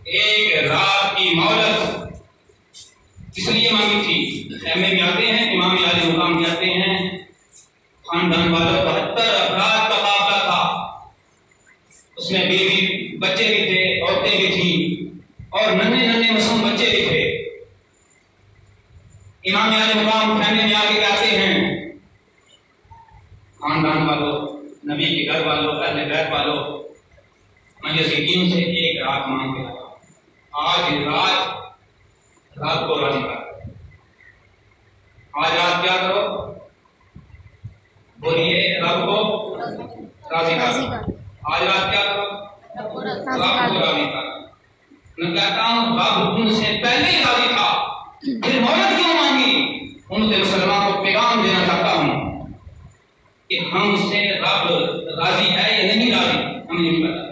एक रात की मोहलत इसलिए मांगी थी। एमए में आते हैं, इमाम आली मुकाम कहते हैं खानदान वालों 72 अफराद का काफिला था, उसमें बीवी बच्चे भी थे, औरतें भी थी और नन्हे नन्हे मासूम बच्चे भी थे। इमाम आली मुकाम फैमिली में आके कहते हैं खानदान वालों, नबी के घर वालों, अहले बैत वालों, मैं यकीन से एक रात मांग के आया, आज रात को राजी कर। आज रात क्या करो, बोलिए रब को राजी कर। आज रात क्या करो, रब को राजी कर। मैं कहता हूँ रब उनसे पहले ही राजी था, फिर मोहलत क्यों मांगी? उनके मुसलमान को पैगाम देना चाहता हूँ कि हमसे रब राजी है या नहीं राजी, हमें नहीं पता।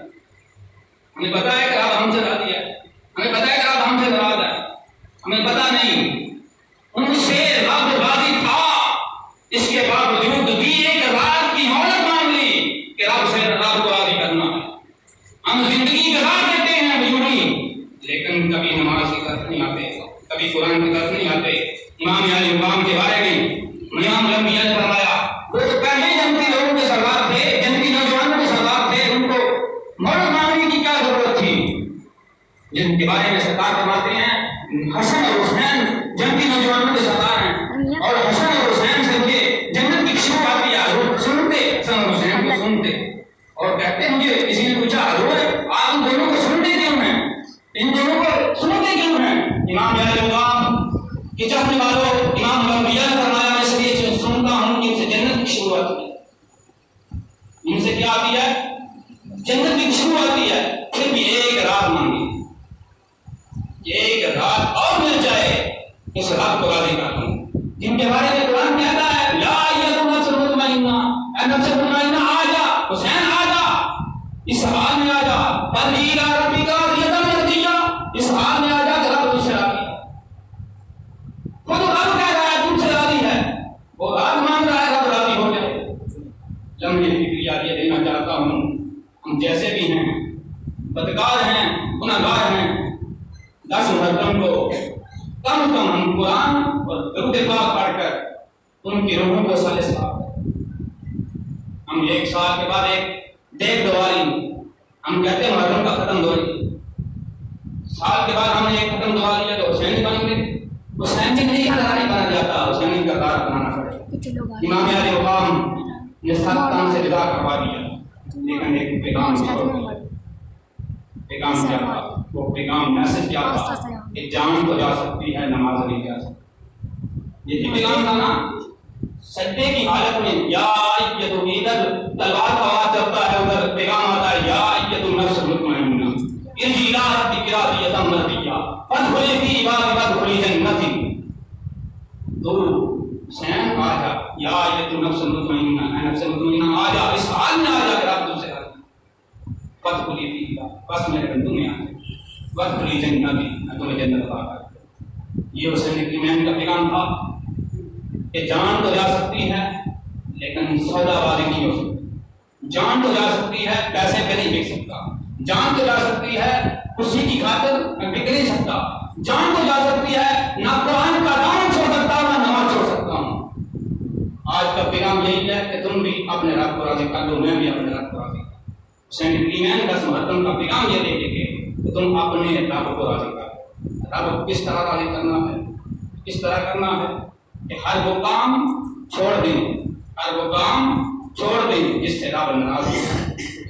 हमें पता है कि रब हमसे राजी है, हमें पता है कि रब हमसे नाराज है, हमें पता नहीं। उनसे रब राजी था, इसके बावजूद भी एक रात की मोहलत मांग ली कि रब से रब को राजी करना है। हम जिंदगी गुजार देते हैं यूं, लेकिन कभी नमाज की तरफ नहीं आते, कभी कुरान की तरफ नहीं आते। इमाम आली मुकाम के बारे में इमाम लंबिया ने फरमाया, वो तो पहले जन्नती लोगों के सरदार थे, जन्नती नौजवानों के सरदार थे, उनको मर्द मांगने की क्या जरूरत थी? जिनके बारे में सरकार फरमाते हैं हसन और हुसैन जन्नती नौजवानों के सरदार हैं, और हसन और हुसैन से उनके जन्नत की खुशबू आती है। वो सुनते हसन और हुसैन को सुनते और कहते, मुझे किसी ने पूछा आप उन दोनों को सुनते क्यों हैं, इन दोनों को सुनते क्यों हैं? इमाम आली मुकाम के चाहने वालों, इमाम लंबिया ने फरमाया, मैं इसलिए सुनता हूं कि इनसे जन्नत की शुरू आती है। इनसे क्या आती है? जन्नत की शुरू आती है। फिर भी एक रात मांगी, एक रात और मिल जाए, इस रात को राजी कर दूं, जिनके बारे में कुरान कहता है ला यकुनसुल मुतमइन्ना, ऐ नफ्स मुतमइन्ना आजा, हुसैन आजा, इस हाल में आजा, फरजीला रब्बिका यदम मर्जिया, इस हाल में आजा कि रब तुझसे राजी है। खुद रब कह रहा है तुझसे राजी है, वो रात मांग रहा है, रब राजी हो जाए। लम्हे फिक्रिया ये देना चाहता हूं, हम जैसे भी हैं, बदकार हैं, गुनाहगार हैं, 10 मुहर्रम को कम से कम हम कुरान और दरूद पाक पढ़कर उनकी रूहों को साले सलाम करें। हम एक साल के बाद एक देख दिवाली, हम कहते हैं मुहर्रम का खत्म दिवाली, साल के बाद हमने एक खत्म दिवाली है तो हुसैनी बन गए। हुसैनी नहीं हरारी बना जाता, हुसैनी का दार बनाना पड़ेगा। इमाम आली मुकाम ने 7 काम से विदा करवा दिया, लेकिन एक पैगाम क्या था? वो पैगाम मैसेज क्या था कि जान तो जा सकती है, नमाज नहीं जा सकती। यही पैगाम था ना। सजदे की हालत में या अय्यतु, इधर तलवार का आवाज चलता है, उधर पैगाम आता है या अय्यतु नफ्स मुतमइन्ना इरजी इला रब्बिका रादियतम मर्दिया फदखुली फी इबादी वदखुली जन्नती। तो हुसैन आजा, या अय्यतु नफ्स मुतमइन्ना, नफ्स मुतमइन्ना आजा, इस हाल में आजा कि रब तुझसे फदखुली फी इबादी, बस मेरे बंदों में आ वदखुली जन्नती, मैं तुम्हें जन्नत अता करूंगा। ये हुसैन की ईमान का पैगाम था कि जान तो जा सकती है लेकिन सौदाबाजी नहीं हो सकती। जान तो जा सकती है, पैसे पे नहीं बिक सकता। जान तो जा सकती है, खुशी की खातिर मैं बिक नहीं सकता। जान तो जा सकती है, ना कुरान का दामन छोड़ सकता, ना नमाज छोड़ सकता हूँ। आज का पैगाम यही है कि तुम भी अपने रब को राजी कर लो, मैं भी अपने रब को राजी कर। हुसैन की ईमान का मुहर्रम का पैगाम ये देंगे कि तुम अपने रब को राजी कर। रब किस तरह राजी करना है, किस तरह करना है कि हर वो काम छोड़ दें, हर वो काम छोड़ दें जिससे रब नाराज होता है,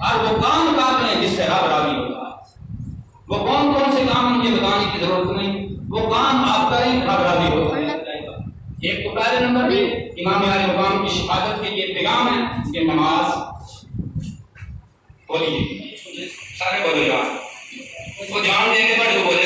हर वो काम कर लें जिससे रब राजी होता है। वो कौन कौन से काम मुझे बताने की जरूरत नहीं, वो काम आप करें, रब राजी होता है। एक तो पहले नंबर पे इमाम आली मुकाम की शहादत के लिए पैगाम है कि नमाज बोलिए, सारे बोलिए, वो जान दे के पढ़ के बोले